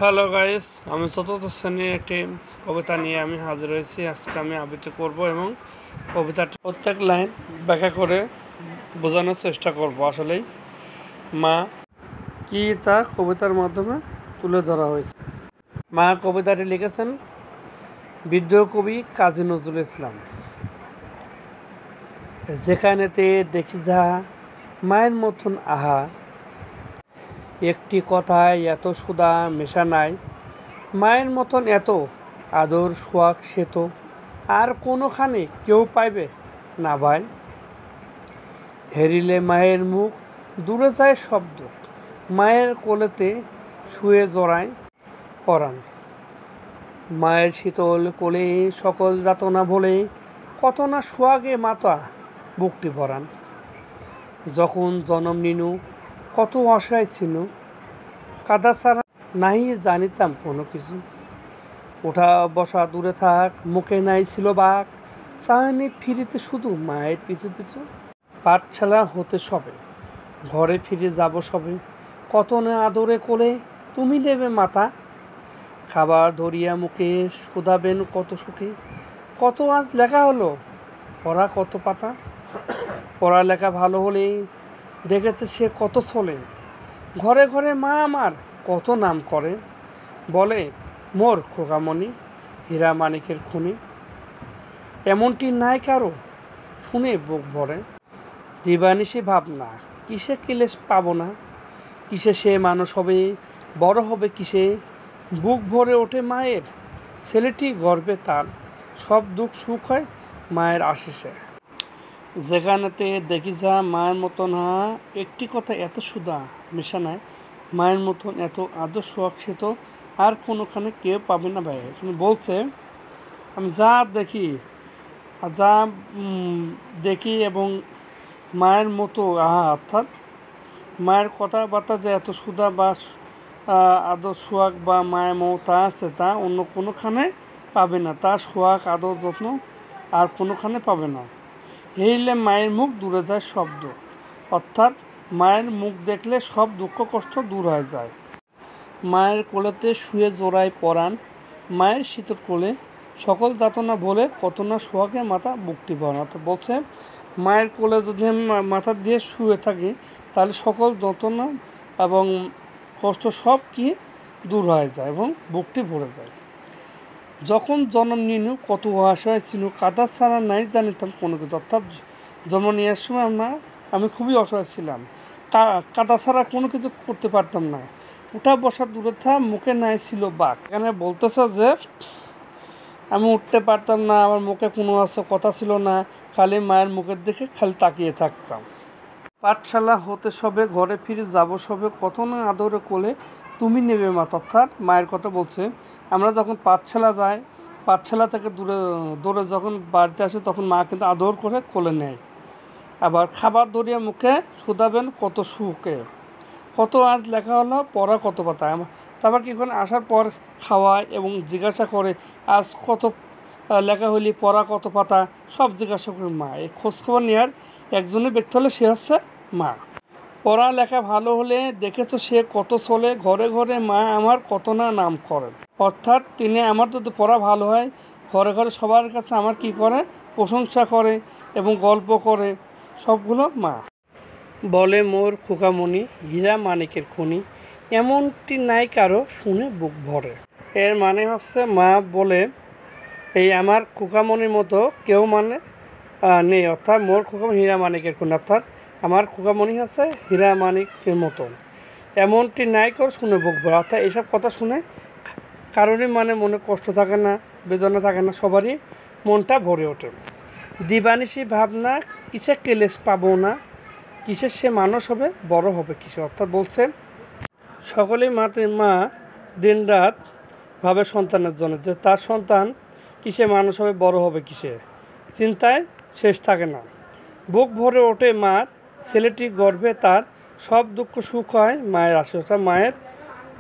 Hello guys, আমি চতুর্থ শ্রেণীর একটি কবিতা নিয়ে আমি হাজির হয়েছি। আজকে আমি আবৃত্তি করব এবং কবিতাটি প্রত্যেক লাইন ব্যাখ্যা করে বোঝানোর চেষ্টা করব। আসলেই মা কি তা কবিতার মাধ্যমে তুলে ধরা হয়েছে। মা কবিতাটি লিখেছেন বিদ্রোহী কবি কাজী নজরুল ইসলাম। যেখানেতে দেখি যা মায়ের মতন আহা, একটি কথায় এত সুধা মেশা নাই, মায়ের মতন এত আদর সোয়াগ সে তো আর কোনোখানে কেউ পাইবে না ভাই। হেরিলে মায়ের মুখ দূরে যায় শব্দ, মায়ের কোলেতে শুয়ে জড়ায় পরাণ। মায়ের শীতল কোলে সকল যাতনা বলে, কত না সোয়াগে মাতা বুকটি ভরান। যখন জনম নিনু কত অসহায় ছিল, কাদা ছাড়া নাই জানিতাম কোনো কিছু। ওঠা বসা দূরে থাক, মুখে নাই ছিল বাক, চায়নি ফিরিতে শুধু মায়ের পিছু পিছু। পাঠশালা হতে সবে ঘরে ফিরে যাব সবে, কত না আদরে কোলে তুমি নেবে মাথা। খাবার ধরিয়া মুখে শুধাবেন কত সুখে, কত আজ লেখা হলো পড়া কত পাতা। পড়ালেখা ভালো হলে দেখেছে সে কত চলে, ঘরে ঘরে মা আমার কত নাম করে। বলে মোর খোকামণি হীরা মানিকের খুনি, এমনটি নাই কারো শুনে বুক ভরে। দিবানিশি ভাবনা কিসে কিলেশ পাবো না, কিসে সে মানুষ হবে বড় হবে কিসে। বুক ভরে ওঠে মায়ের ছেলেটি গর্বে তার, সব দুঃখ সুখ হয় মায়ের আশিসে। যেখানেতে দেখি যা মায়ের মতন একটি কথা এত সুধা মেশা নাই, মায়ের মতন এত আদর সোহাগ সে তো আর কোনোখানে কেউ পাবে না ভাই। এখানে বলছে আমি যা দেখি যা দেখি এবং মায়ের মতো অর্থাৎ মায়ের কথাবার্তা যে এত সুধা বা আদর সোহাগ বা মায়ের মমতা আছে তা অন্য কোনোখানে পাবে না। তার সোহাগ আদর যত্ন আর কোনোখানে পাবে না। হেরিলে মায়ের মুখ দূরে যায় শব্দ, অর্থাৎ মায়ের মুখ দেখলে সব দুঃখ কষ্ট দূর হয়ে যায়। মায়ের কোলেতে শুয়ে জোড়ায় পরাণ, মায়ের শীতল কোলে সকল যাতনা বলে, কত না সোহাগে মাথা বুকটি ভরা। অর্থাৎ বলছে মায়ের কোলে যদি আমি মাথা দিয়ে শুয়ে থাকি তাহলে সকল যন্ত্রণা এবং কষ্ট সব কি দূর হয়ে যায় এবং বুকটি ভরে যায়। যখন জন্ম নিনু কত অসহায় ছিল, কাদা ছাড়া নাই জানিতাম কোনো কিছু। অর্থাৎ জন্ম নেওয়ার সময় আমি খুবই অসহায় ছিলাম, কাদা ছাড়া কোনো কিছু করতে পারতাম না। উঠা বসা দূরে থাক, মুখে নাই ছিল বাক। এখানে বলতেছে যে আমি উঠতে পারতাম না, আমার মুখে কোনো কথা ছিল না, খালি মায়ের মুখের দিকে খালি তাকিয়ে থাকতাম। পাঠশালা হতে সবে ঘরে ফিরে যাব সবে, কত না আদরে কোলে তুমি নেবে মাথা। অর্থাৎ মায়ের কথা বলছে আমরা যখন পাঠশালা যাই, পাঠশালা থেকে দূরে যখন বাড়িতে আসি তখন মা কিন্তু আদর করে কোলে নেয়। আবার খাবার ধরিয়া মুখে শুধাবেন কত সুখে, কত আজ লেখা হলো পড়া কত পাতা। তারপর কি করে আসার পর খাওয়ায় এবং জিজ্ঞাসা করে আজ কত লেখা হইলি পড়া কত পাতা, সব জিজ্ঞাসা করে মা। এই খোঁজখবর নেওয়ার একজনের ব্যক্তি হলে সে হচ্ছে মা। পড়ালেখা ভালো হলে দেখেছো সে কত চলে, ঘরে ঘরে মা আমার কত না নাম করেন। অর্থাৎ তিনি আমার যদি পড়া ভালো হয় ঘরে ঘরে সবার কাছে আমার কি করে প্রশংসা করে এবং গল্প করে, সবগুলো মা। বলে মোর খোকামণি হীরা মানিকের খনি, এমনটি নাই কারো শুনে বুক ভরে। এর মানে হচ্ছে মা বলে এই আমার খোকামণির মতো কেউ নেই। অর্থাৎ মোর খোকামণি হীরা মানিকের খনি, অর্থাৎ আমার খোকামণি হচ্ছে হীরা মানিকের মতো, এমনটি নাই কারো শুনে বুক ভরে। অর্থাৎ এইসব কথা শুনে কারোরই মনে কষ্ট থাকে না, বেদনা থাকে না, সবারই মনটা ভরে ওঠে। দিবানিশি ভাবনা কিসে কেলেশ পাবো না, কিসের সে মানুষ হবে বড় হবে কিসে। অর্থাৎ বলছে সকলেই মা দিন রাত ভাবে সন্তানের জন্য যে তার সন্তান কিসে মানুষ হবে বড় হবে কিসে, চিন্তায় শেষ থাকে না। বুক ভরে ওঠে মার ছেলেটি গর্ভে তার, সব দুঃখ সুখ হয় মায়ের আশিস। অর্থাৎ মায়ের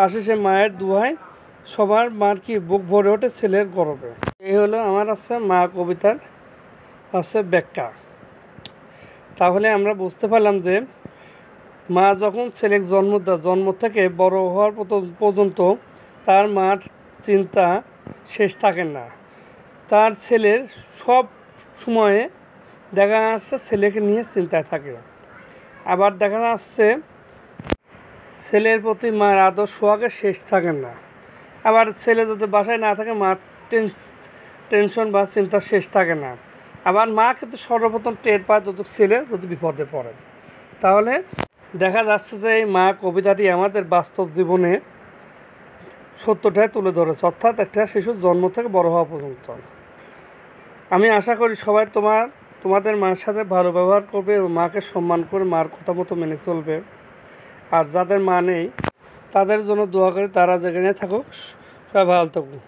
আশিসে মায়ের দুহায় সবার মার কি বুক ভরে ওঠে ছেলের গর্ভে। এই হলো আমার মা কবিতার ব্যাখ্যা। তাহলে আমরা বুঝতে পারলাম যে মা যখন ছেলের জন্ম থেকে বড় হওয়ার পর্যন্ত তার মার চিন্তা শেষ থাকে না। তার ছেলের সব সময়ে দেখা যাচ্ছে ছেলেকে নিয়ে চিন্তায় থাকে। আবার দেখা যাচ্ছে ছেলের প্রতি মায়ের আদর সোহাগের শেষ থাকে না। আবার ছেলে যদি বাসায় না থাকে মার টেনশন বা চিন্তা শেষ থাকে না। আবার মা কিন্তু সর্বপ্রথম টের পায় যদি ছেলে যদি বিপদে পড়ে। তাহলে দেখা যাচ্ছে যে এই মা কবিতাটি আমাদের বাস্তব জীবনে সত্যটাই তুলে ধরেছে, অর্থাৎ একটা শিশুর জন্ম থেকে বড় হওয়া পর্যন্ত। আমি আশা করি সবাই তোমাদের মায়ের সাথে ভালো ব্যবহার করবে এবং মাকে সম্মান করে মার কথা মতো মেনে চলবে। আর যাদের মা নেই তাদের জন্য দোয়া করি, তারা যেখানে থাকুক সবাই ভালো থাকুক।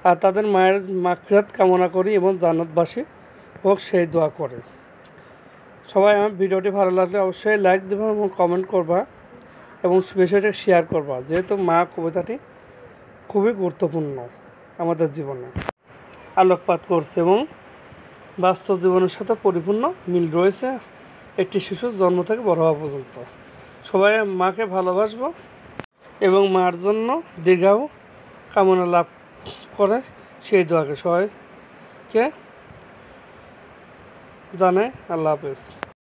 আর তাদের মায়ের মাগফিরাত কামনা করি এবং জান্নাতবাসী হোক সেই দোয়া করে। সবাই আমার ভিডিওটি ভালো লাগলে অবশ্যই লাইক দেবে এবং কমেন্ট করবা এবং বিষয়টা শেয়ার করবা, যেহেতু মা কবিতাটি খুবই গুরুত্বপূর্ণ আমাদের জীবনে, আলোকপাত করছে এবং বাস্তব জীবনের সাথে পরিপূর্ণ মিল রয়েছে একটি শিশুর জন্ম থেকে বড় হওয়া পর্যন্ত। সবাই মাকে ভালোবাসবো এবং মার জন্য দীর্ঘায়ু কামনা লাভ করে সেই দোয়াকে সবাইকে জানাই। আল্লাহ হাফেজ।